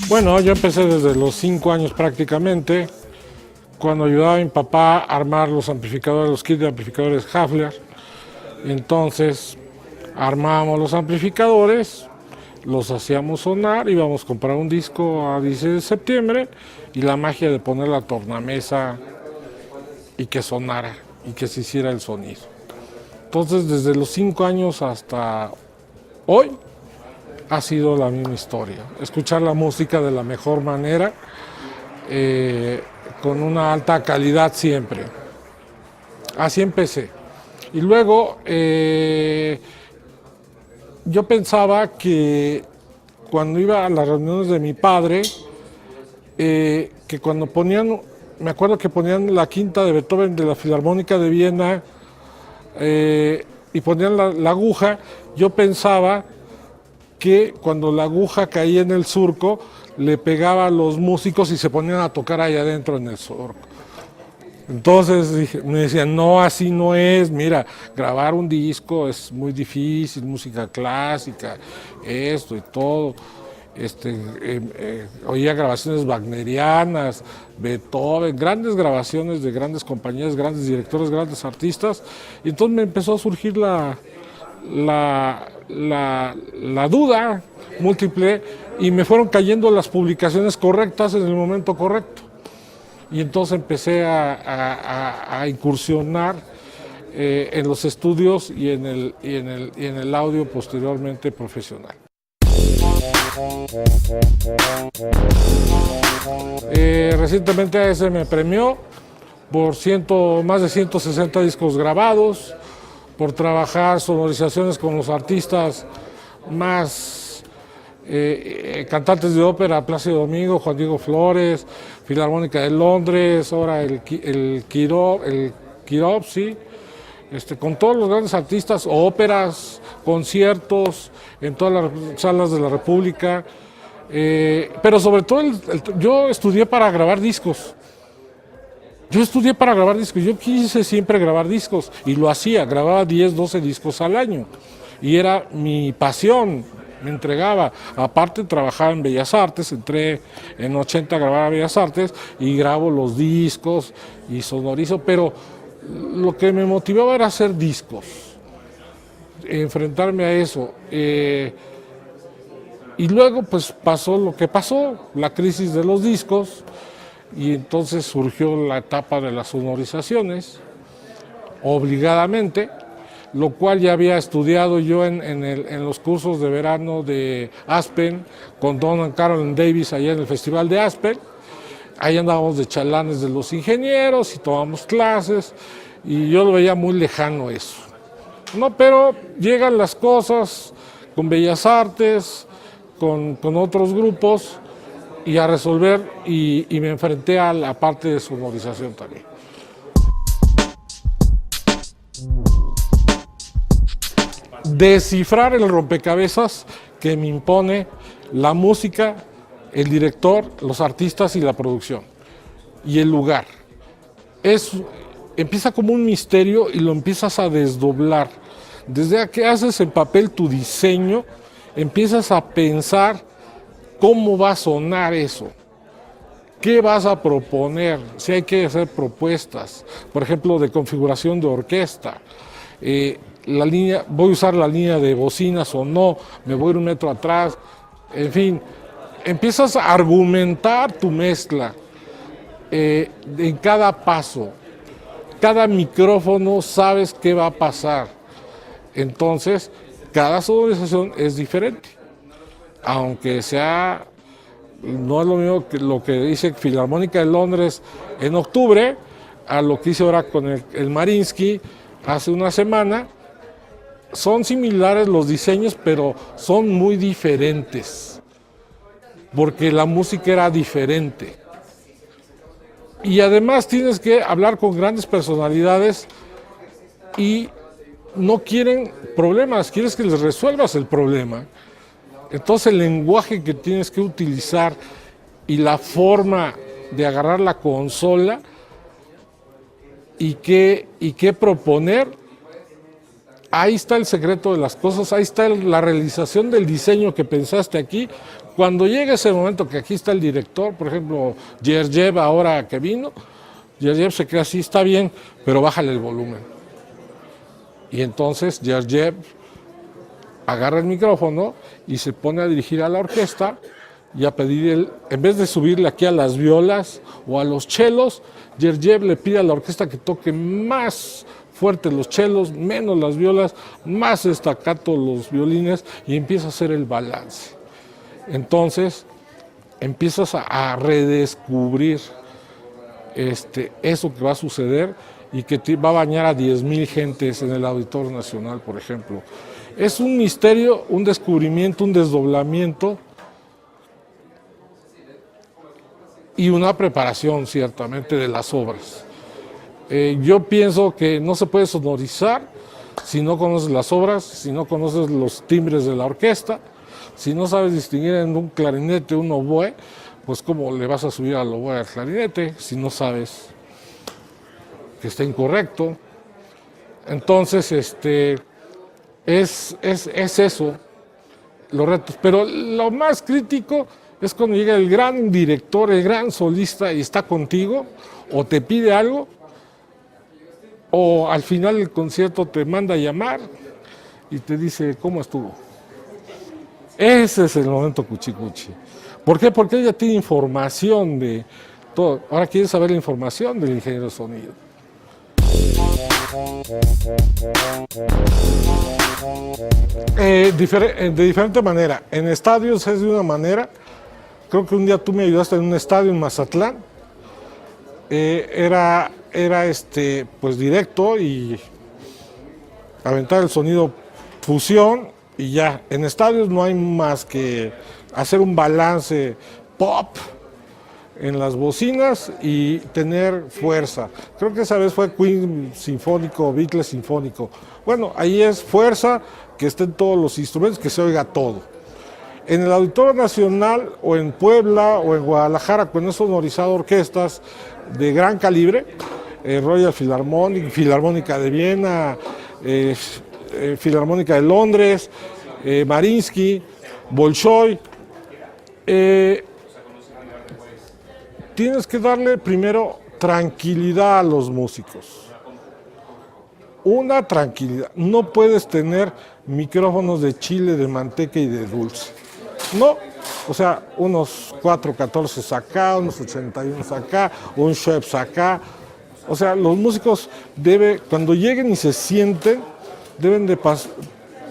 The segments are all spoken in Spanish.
Bueno, yo empecé desde los 5 años prácticamente, cuando ayudaba a mi papá a armar los amplificadores, los kits de amplificadores Hafler. Entonces armábamos los amplificadores, los hacíamos sonar, íbamos a comprar un disco a 16 de septiembre y la magia de poner la tornamesa y que sonara y que se hiciera el sonido. Entonces desde los 5 años hasta hoy ha sido la misma historia. Escuchar la música de la mejor manera, con una alta calidad siempre. Así empecé. Y luego yo pensaba que cuando iba a las reuniones de mi padre, que cuando ponían, me acuerdo que ponían la quinta de Beethoven de la Filarmónica de Viena y ponían la aguja, yo pensaba que cuando la aguja caía en el surco, le pegaba a los músicos y se ponían a tocar ahí adentro en el surco. Entonces me decían, no, así no es, mira, grabar un disco es muy difícil, música clásica, esto y todo. Oía grabaciones wagnerianas, Beethoven, grandes grabaciones de grandes compañías, grandes directores, grandes artistas. Y entonces me empezó a surgir la duda múltiple y me fueron cayendo las publicaciones correctas en el momento correcto. Y entonces empecé a incursionar en los estudios y en el audio posteriormente profesional. Recientemente AES me premió por más de 160 discos grabados, por trabajar sonorizaciones con los artistas más cantantes de ópera, Plácido Domingo, Juan Diego Flores, Filarmónica de Londres, ahora el Kirov, sí, con todos los grandes artistas, óperas, conciertos en todas las salas de la República, pero sobre todo yo estudié para grabar discos. Yo quise siempre grabar discos y lo hacía, grababa 10, 12 discos al año y era mi pasión, me entregaba. Aparte trabajaba en Bellas Artes, entré en 80 a grabar a Bellas Artes y grabo los discos y sonorizo, pero lo que me motivaba era hacer discos, enfrentarme a eso. Y luego pues pasó lo que pasó, la crisis de los discos. Y entonces surgió la etapa de las sonorizaciones, obligadamente, lo cual ya había estudiado yo en los cursos de verano de Aspen, con Don and Carolyn Davis allá en el Festival de Aspen. Ahí andábamos de chalanes de los ingenieros y tomamos clases, y yo lo veía muy lejano eso. No, pero llegan las cosas con Bellas Artes, con otros grupos, y a resolver, y me enfrenté a la parte de sonorización también. Descifrar el rompecabezas que me impone la música, el director, los artistas y la producción, y el lugar. Empieza como un misterio y lo empiezas a desdoblar. Desde que haces en papel tu diseño, empiezas a pensar cómo va a sonar eso, qué vas a proponer, si hay que hacer propuestas, por ejemplo, de configuración de orquesta, voy a usar la línea de bocinas o no, me voy a ir un metro atrás, en fin, empiezas a argumentar tu mezcla en cada paso, cada micrófono sabes qué va a pasar, entonces cada sonorización es diferente. Aunque no es lo mismo que lo que dice Filarmónica de Londres en octubre, a lo que hice ahora con el Mariinsky hace una semana, son similares los diseños, pero son muy diferentes, porque la música era diferente. Y además tienes que hablar con grandes personalidades y no quieren problemas, quieres que les resuelvas el problema. Entonces el lenguaje que tienes que utilizar y la forma de agarrar la consola y qué proponer Ahí está el secreto de las cosas, ahí está la realización del diseño que pensaste aquí. Cuando llega ese momento que aquí está el director, por ejemplo, Gergiev ahora que vino, Gergiev se queda así, está bien, pero bájale el volumen. Y entonces Gergiev agarra el micrófono y se pone a dirigir a la orquesta y a pedir, en vez de subirle aquí a las violas o a los chelos, Gergiev le pide a la orquesta que toque más fuerte los chelos, menos las violas, más staccato los violines y empieza a hacer el balance. Entonces empiezas a redescubrir eso que va a suceder y que va a bañar a 10,000 gentes en el Auditorio Nacional, por ejemplo. Es un misterio, un descubrimiento, un desdoblamiento y una preparación, ciertamente, de las obras. Yo pienso que no se puede sonorizar si no conoces las obras, si no conoces los timbres de la orquesta, si no sabes distinguir en un clarinete un oboe, pues cómo le vas a subir al oboe al clarinete si no sabes que está incorrecto. Entonces, es eso, los retos. Pero lo más crítico es cuando llega el gran director, el gran solista y está contigo, o te pide algo, o al final del concierto te manda a llamar y te dice cómo estuvo. Ese es el momento cuchicuchi. ¿Por qué? Porque ella tiene información de todo. Ahora quiere saber la información del ingeniero de sonido. De diferente manera. En estadios es de una manera. Creo que un día tú me ayudaste en un estadio en Mazatlán. Era pues directo y aventar el sonido fusión y ya. En estadios no hay más que hacer un balance pop en las bocinas y tener fuerza. Creo que esa vez fue Queen sinfónico, Beatles sinfónico. Bueno, ahí es fuerza, que estén todos los instrumentos, que se oiga todo. En el Auditorio Nacional o en Puebla o en Guadalajara, con esos sonorizado orquestas de gran calibre, Royal Philharmonic, Filarmónica de Viena, Filarmónica de Londres, Mariinsky, Bolshoi, tienes que darle primero tranquilidad a los músicos. Una tranquilidad. No puedes tener micrófonos de chile, de manteca y de dulce. No, o sea, unos 414 acá, unos 81 acá, un Schweppes acá. O sea, los músicos cuando lleguen y se sienten, deben de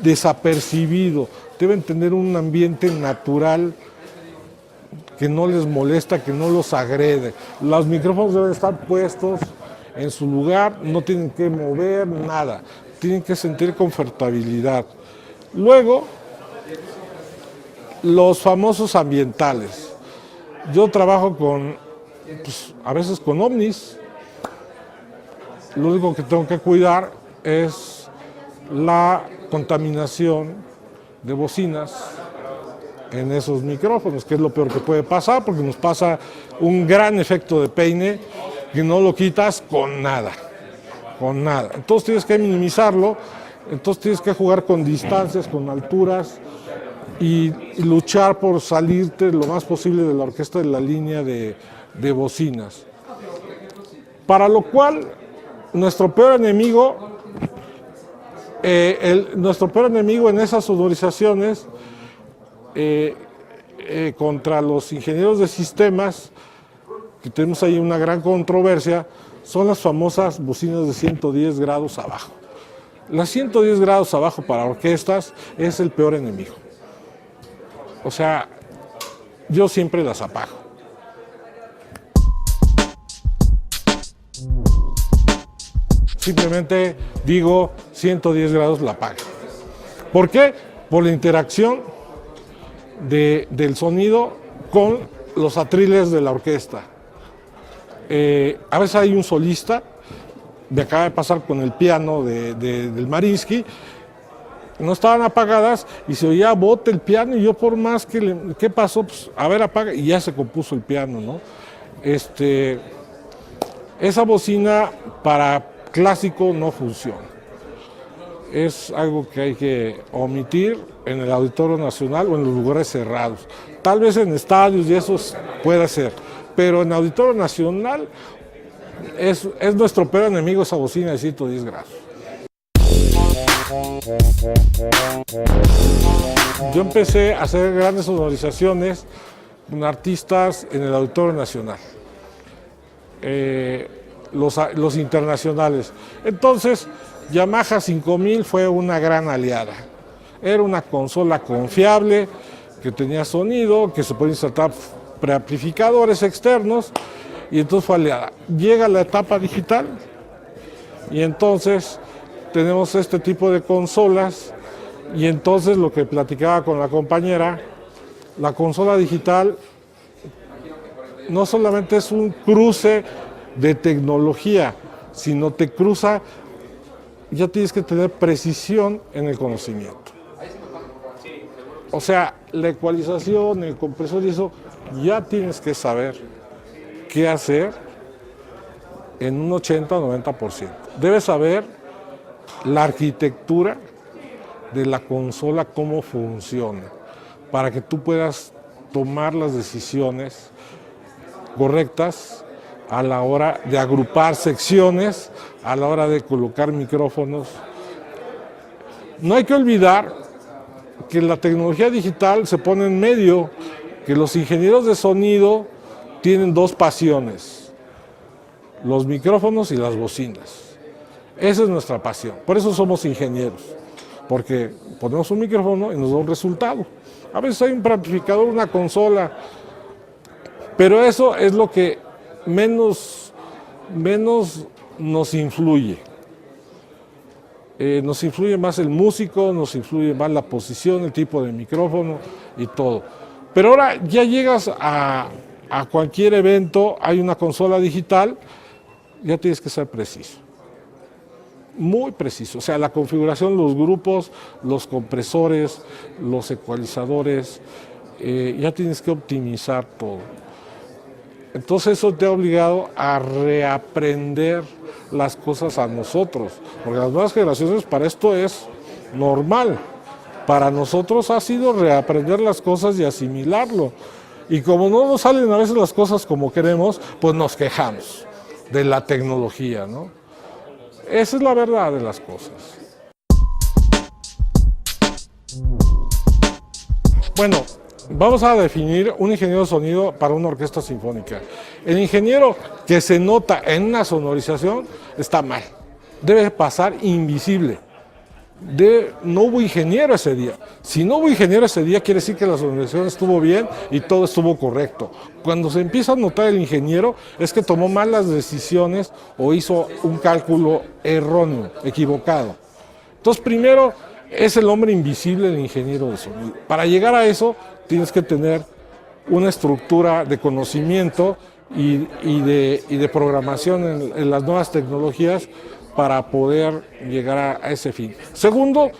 desapercibido, deben tener un ambiente natural que no les molesta, que no los agrede. Los micrófonos deben estar puestos en su lugar, no tienen que mover nada, tienen que sentir confortabilidad. Luego, los famosos ambientales. Yo trabajo a veces con ovnis. Lo único que tengo que cuidar es la contaminación de bocinas en esos micrófonos, que es lo peor que puede pasar, porque nos pasa un gran efecto de peine que no lo quitas con nada, con nada. Entonces tienes que minimizarlo, entonces tienes que jugar con distancias, con alturas y luchar por salirte lo más posible de la orquesta de la línea de bocinas. Para lo cual, nuestro peor enemigo en esas sonorizaciones contra los ingenieros de sistemas, que tenemos ahí una gran controversia, son las famosas bocinas de 110 grados abajo. Las 110 grados abajo para orquestas es el peor enemigo. O sea, yo siempre las apago. Simplemente digo 110 grados la apago. ¿Por qué? Por la interacción del sonido con los atriles de la orquesta. A veces hay un solista, me acaba de pasar con el piano del Mariinsky, no estaban apagadas y se oía bote el piano y yo por más que ¿qué pasó? Pues, a ver, apaga, y ya se compuso el piano, ¿no? Esa bocina para clásico no funciona. es algo que hay que omitir en el Auditorio Nacional o en los lugares cerrados. Tal vez en estadios y eso puede ser, pero en el Auditorio Nacional es nuestro peor enemigo esa bocina de 110 grados. Yo empecé a hacer grandes sonorizaciones con artistas en el Auditorio Nacional, los internacionales. Entonces, Yamaha 5000 fue una gran aliada. Era una consola confiable, que tenía sonido, que se podía insertar preamplificadores externos, y entonces fue aliada. Llega la etapa digital, y entonces tenemos este tipo de consolas, y entonces lo que platicaba con la compañera, la consola digital no solamente es un cruce de tecnología, sino te cruza, ya tienes que tener precisión en el conocimiento. O sea, la ecualización, el compresor y eso, ya tienes que saber qué hacer en un 80 o 90%. Debes saber la arquitectura de la consola, cómo funciona, para que tú puedas tomar las decisiones correctas a la hora de agrupar secciones, a la hora de colocar micrófonos. No hay que olvidar que la tecnología digital se pone en medio, que los ingenieros de sonido tienen dos pasiones: los micrófonos y las bocinas. Esa es nuestra pasión, por eso somos ingenieros, porque ponemos un micrófono y nos da un resultado. A veces hay un preamplificador, una consola, pero eso es lo que menos nos influye. Nos influye más el músico, nos influye más la posición, el tipo de micrófono y todo. Pero ahora ya llegas a cualquier evento, hay una consola digital, ya tienes que ser preciso. Muy preciso, o sea, la configuración, los grupos, los compresores, los ecualizadores, ya tienes que optimizar todo. Entonces eso te ha obligado a reaprender las cosas a nosotros, porque las nuevas generaciones para esto es normal. Para nosotros ha sido reaprender las cosas y asimilarlo. Y como no nos salen a veces las cosas como queremos, pues nos quejamos de la tecnología, ¿no? Esa es la verdad de las cosas. Bueno, vamos a definir un ingeniero de sonido para una orquesta sinfónica. El ingeniero que se nota en una sonorización está mal. Debe pasar invisible. No hubo ingeniero ese día. Si no hubo ingeniero ese día, quiere decir que la sonorización estuvo bien y todo estuvo correcto. Cuando se empieza a notar el ingeniero, es que tomó malas decisiones o hizo un cálculo erróneo, equivocado. Entonces, primero es el hombre invisible del ingeniero de sonido. Para llegar a eso, tienes que tener una estructura de conocimiento y de programación en las nuevas tecnologías para poder llegar a ese fin. Segundo,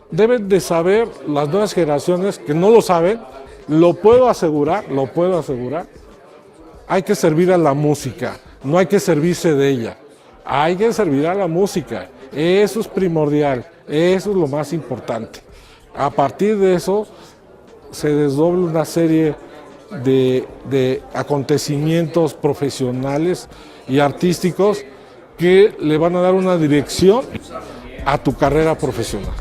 deben de saber las nuevas generaciones que no lo saben, lo puedo asegurar, hay que servir a la música, no hay que servirse de ella, hay que servir a la música, eso es primordial, eso es lo más importante. A partir de eso se desdobla una serie de acontecimientos profesionales y artísticos que le van a dar una dirección a tu carrera profesional.